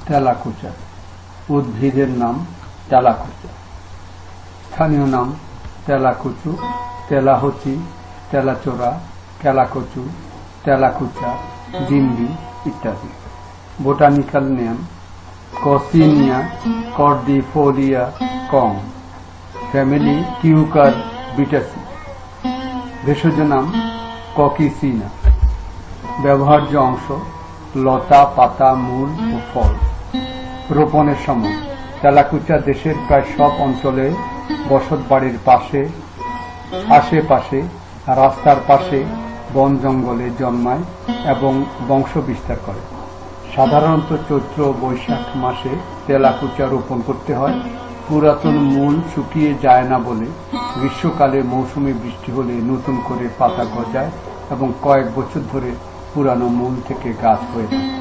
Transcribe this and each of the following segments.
তেলাকুচা। উদ্ভিদের নাম তেলাকুচা। স্থানীয় নাম তেলাকুচু, তেলাহচি, তেলাচোরা, কেলাকচু, তেলাকুচা, ডিম্বি ইত্যাদি। বোটানিক্যাল নেম কসিনিয়া কর্ডিফোলিয়া কং, ফ্যামিলি কিউকারবিটাসি। ভেষজ নাম ককিসিনা। ব্যবহার্য অংশ লতা, পাতা, মূল ও ফল। রোপণের সময় তেলাকুচা দেশের প্রায় সব অঞ্চলে বসত বাড়ির পাশে, আশেপাশে, রাস্তার পাশে, বন জঙ্গলে জন্মায় এবং বংশ বিস্তার করে। সাধারণত চৈত্র বৈশাখ মাসে তেলাকুচা রোপণ করতে হয়। পুরাতন মূল শুকিয়ে যায় না বলে গ্রীষ্মকালে মৌসুমী বৃষ্টি হলে নতুন করে পাতা গজায় এবং কয়েক বছর ধরে পুরানো মূল থেকে গাছ হয়ে থাকে।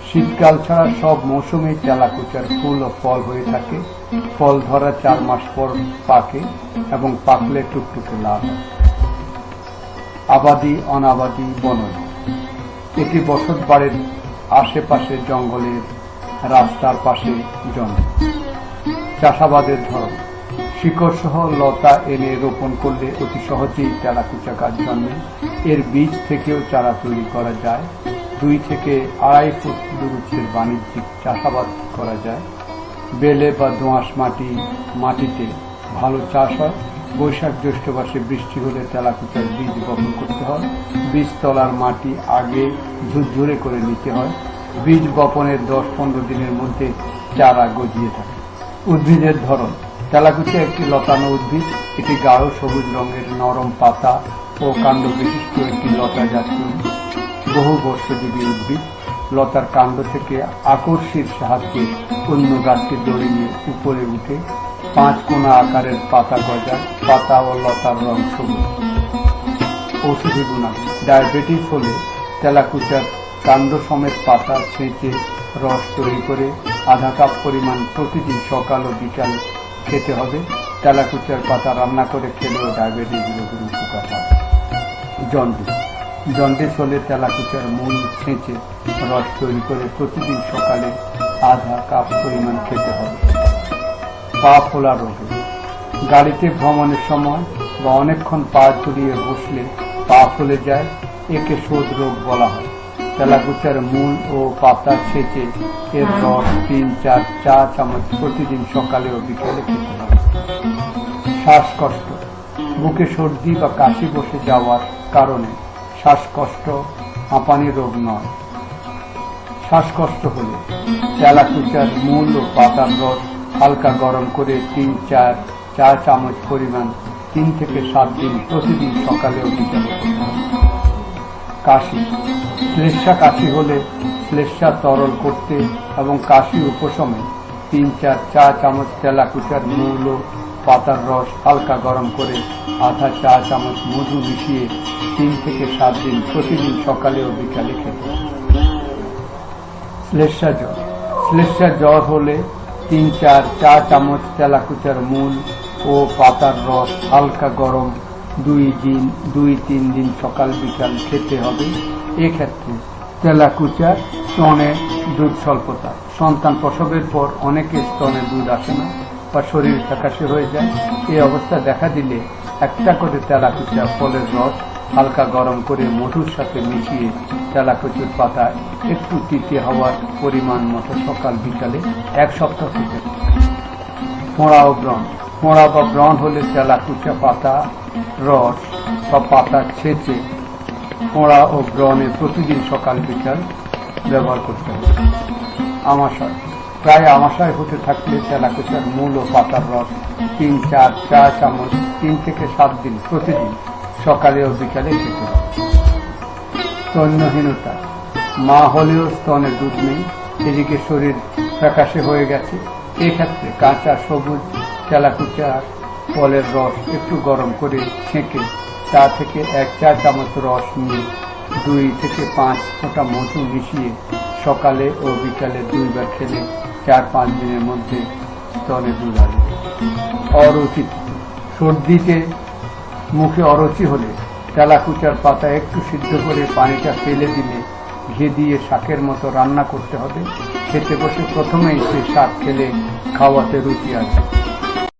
শীতকাল ছাড়া সব মৌসুমে তেলাকুচার ফুল ও ফল হয়ে থাকে। ফল ধরা 4 মাস পর পাকে এবং পাকলে টুকটুকে লাল হয়। আবাদি অনাবাদি বনজ। এটি বসত বাড়ির আশেপাশে জঙ্গলের রাস্তার পাশে জন্মে। চাষাবাদের ধরন শিকড় সহ লতা এনে রোপণ করলে অতি সহজেই তেলাকুচা গাছ জন্মে। এর বীজ থেকেও চারা তৈরি করা যায়। 2 থেকে 2.5 ফুট দূরত্বের বাণিজ্যিক চাষাবাদ করা যায়। বেলে বা দোআঁশ মাটিতে ভালো চাষ হয়। বৈশাখ জ্যৈষ্ঠ মাসে বৃষ্টি হলে তেলাকুচার বীজ বপন করতে হয়। বীজতলার মাটি আগে ঝুরঝুরে করে নিতে হয়। বীজ বপনের 10-15 দিনের মধ্যে চারা গজিয়ে থাকে। উদ্ভিদের ধরন তেলাকুচা একটি লতানো উদ্ভিদ। এটি গাঢ় সবুজ রঙের নরম পাতা ও কাণ্ড বিশিষ্ট একটি লতা জাতীয় বহু বর্ষজীবী উদ্ভিদ। লতার কাণ্ড থেকে আকর্ষীর সাহায্যে অন্য গাছকে দড়ি নিয়ে উপরে উঠে 5 কোণা আকারের পাতা গজায়। পাতা ও লতার রং সবুজ। ঔষধি গুণাগুণ ডায়াবেটিস হলে তেলাকুচার কাণ্ড সমেত পাতা ছেঁচে রস তৈরি করে আধা কাপ পরিমাণ প্রতিদিন সকাল ও বিকাল খেতে হবে। তেলাকুচার পাতা রান্না করে খেলেও ডায়াবেটিস রোগের উপকার হয়। জন্ডিস হলে তেলাকুচার মূল ছেঁচে রস তৈরি করে প্রতিদিন সকালে আধা কাপ পরিমাণ খেতে হবে। পা ফোলা রোগ গাড়িতে ভ্রমণের সময় বা অনেকক্ষণ পা ঝুলিয়ে বসলে পা ফুলে যায়। একে শোধ রোগ বলা হয়। তেলাকুচার মূল ও পাতা ছেঁচে এর রস 3-4 চা চামচ প্রতিদিন সকালে ও বিকেলে খেতে হবে। শ্বাসকষ্ট বুকে সর্দি বা কাশি বসে যাওয়ার কারণে শ্বাসকষ্ট হাঁপানি রোগ নয়। শ্বাসকষ্ট হলে তেলাকুচার মূল ও পাতার রস হালকা গরম করে 3-4 চা চামচ পরিমাণ 3 থেকে 7 দিন প্রতিদিন সকালে ও বিকেলে খেতে হবে। কাশি শ্লেষ্মা কাশি হলে শ্লেষ্মা তরল করতে এবং কাশি উপশমে 3-4 চা চামচ তেলাকুচার মূল ও পাতার রস হালকা গরম করে আধা চা চামচ মধু মিশিয়ে 3 থেকে 7 দিন প্রতিদিন সকালে ও বিকালে খেতে হবে। শ্লেষ্মা জ্বর হলে 3-4 চা চামচ তেলাকুচার মূল ও পাতার রস হালকা গরম 2-3 দিন সকাল বিকাল খেতে হবে। এক্ষেত্রে তেলাকুচা স্তনে দুধ স্বল্পতা। সন্তান প্রসবের পর অনেকের স্তনে দুধ আসে না বা শরীর ফ্যাকাশে হয়ে যায়। এই অবস্থা দেখা দিলে একটা করে তেলাকুচা ফলের রস হালকা গরম করে মধুর সাথে মিশিয়ে তেলাকুচুর পাতা একটু তিতে হওয়ার পরিমাণ মতো সকাল বিকালে 1 সপ্তাহ খেতে। ফোঁড়া ও ব্রণ বা ব্রণ হলে তেলাকুচা পাতা রস বা পাতা ছেঁচে ফোঁড়া ও ব্রণে প্রতিদিন সকাল বিকাল ব্যবহার করতে হবে। আমাশয় প্রায় আমাশয় হতে থাকলে তেলাকুচার মূল ও পাতার রস 3-4 চা চামচ 3 থেকে 7 দিন প্রতিদিন সকালে ও বিকালে খেতে হবে। স্তন্যহীনতা মা হলেও স্তনে দুধ নেই, এদিকে শরীর ফ্যাকাশে হয়ে গেছে। এক্ষেত্রে কাঁচা সবুজ তেলাকুচা ফলের রস একটু গরম করে ছেঁকে তা থেকে 1 চা চামচ রস নিয়ে 2 থেকে 5 ফোঁটা মধু মিশিয়ে সকালে ও বিকালে 2 বার খেলে 4-5 দিনের মধ্যে স্তনে দুধ আসবে। অরুচি সর্দিতে মুখে অরুচি হলে তেলাকুচার পাতা একটু সিদ্ধ করে পানিটা ফেলে দিলে ঘি দিয়ে শাকের মতো রান্না করতে হবে। খেতে বসে প্রথমেই সেই শাক খেলে খাওয়াতে রুচি আসবে।